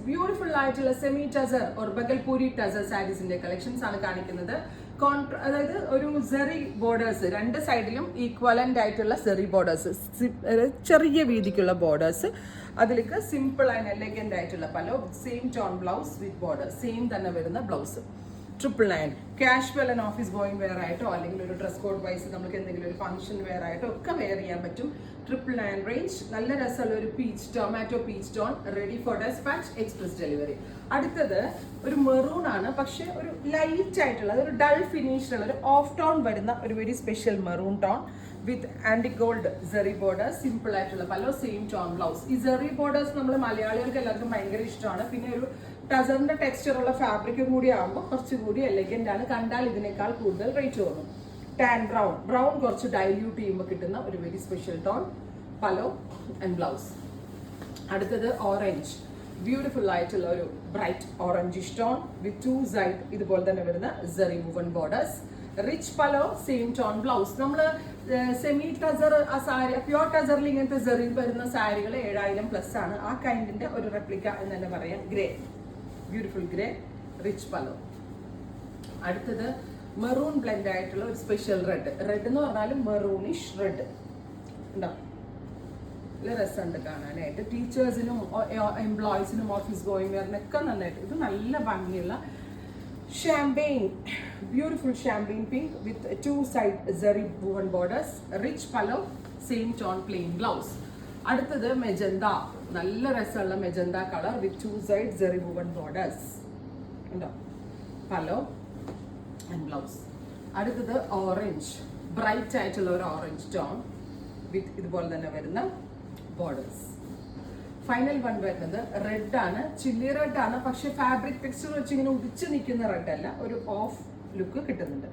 Beautiful ആയിട്ടുള്ള semi tussar or Bhagalpuri tussar സാരീസിന്റെ collections ആണ് കാണിക്കുന്നത്. അതായത് ഒരു സെറി ബോർഡേഴ്സ്, രണ്ട് സൈഡിലും ഈക്വലന്റ് ആയിട്ടുള്ള സെറി ബോർഡേഴ്സ്, ചെറിയ വീതിക്കുള്ള ബോർഡേഴ്സ്, അതിലേക്ക് സിമ്പിൾ ആൻഡ് എലഗന്റ് ആയിട്ടുള്ള pallu, same tone blouse with border, same തന്നെ വരുന്ന blouse. 999 casual and office going wear ആയിട്ടോ അല്ലെങ്കിൽ ഒരു ഡ്രസ് കോഡ് വൈസ് നമുക്ക് എന്തെങ്കിലും ഒരു ഫംഗ്ഷൻ വെയർ ആയിട്ടോ ഒക്കെ വെയർ ചെയ്യാൻ പറ്റും. 999 റേഞ്ച്. നല്ല രസമുള്ള ഒരു peach tomato peach tone, ready for despatch, express delivery. അടുത്തത് ഒരു മെറൂൺ ആണ്, പക്ഷെ ഒരു ലൈറ്റ് ആയിട്ടുള്ള ഒരു ഡൾ ഫിനിഷിലുള്ള ഒരു ഓഫ് ടോൺ വരുന്ന ഒരു very special maroon tone with antique gold zari borders, simple ആയിട്ടുള്ള പല സെയിം ടോൺ ബ്ലൗസ്. ഈ സെറി ബോർഡേഴ്സ് നമ്മൾ മലയാളികൾക്ക് എല്ലാവർക്കും ഭയങ്കര ഇഷ്ടമാണ്. പിന്നെ ഒരു ടസറിന്റെ ടെക്സ്ചർ ഉള്ള ഫാബ്രിക്കും കൂടി ആകുമ്പോൾ കുറച്ചുകൂടി എലഗന്റ് ആണ്, കണ്ടാൽ ഇതിനേക്കാൾ കൂടുതൽ റേറ്റ് തോന്നും. ടാൻ ബ്രൗൺ കുറച്ച് ഡൈല്യൂട്ട് ചെയ്യുമ്പോൾ കിട്ടുന്ന ഒരു very special tone പലോ and blouse. അടുത്തത് ഓറഞ്ച്, ബ്യൂട്ടിഫുൾ ആയിട്ടുള്ള ഒരു ബ്രൈറ്റ് ഓറഞ്ച് ടോൺ വിത്ത് 2 സൈഡ് ഇതുപോലെ തന്നെ വരുന്ന സെറി woven borders, rich pallu, same tone blouse. നമ്മൾ സെമി ടസർ ആ സാരി, പ്യോർ ടസറിൽ ഇങ്ങനത്തെ സെറി വരുന്ന സാരികൾ 7000+ ആണ്. ആ കൈൻഡിന്റെ ഒരു റെപ്ലിക്ക എന്ന് തന്നെ പറയാം. Grey, beautiful grey, rich പലോ. അടുത്തത് മെറൂൺ ബ്ലെൻഡ് ആയിട്ടുള്ള ഒരു സ്പെഷ്യൽ റെഡ് എന്ന് പറഞ്ഞാലും മെറൂണിഷ് റെഡ് ഉണ്ടോ, നല്ല രസമുണ്ട് കാണാനായിട്ട്. ടീച്ചേഴ്സിനും എംപ്ലോയീസിനും ഓഫീസ് ഗോയിങ് വെയറിനൊക്കെ നന്നായിട്ട്. ഇത് നല്ല ഭംഗിയുള്ള champagne, beautiful champagne pink with 2 side zari woven borders, rich pallu, same tone plain blouse. അടുത്തത് മെജന്ത, നല്ല രസമുള്ള magenta colour with 2 side zari woven borders ഉണ്ടോ, പലോ ആൻഡ് ബ്ലൗസ്. അടുത്തത് ഓറഞ്ച്, ബ്രൈറ്റ് ആയിട്ടുള്ള ഒരു ഓറഞ്ച് ടോൺ വിത്ത് ഇതുപോലെ തന്നെ വരുന്ന ബോർഡേഴ്സ്. ഫൈനൽ വൺ വരുന്നത് റെഡ് ആണ്, ചില്ലി റെഡ് ആണ്, പക്ഷെ ഫാബ്രിക് ടെക്സ്ചർ വെച്ച് ഇങ്ങനെ ഉദിച്ചു നിൽക്കുന്ന റെഡ് അല്ല, ഒരു ഓഫ് ലുക്ക് കിട്ടുന്നുണ്ട്.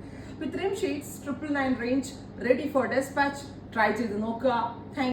ഇത്രയും shades 999 range, ready for despatch. Try ചെയ്ത് നോക്കുക.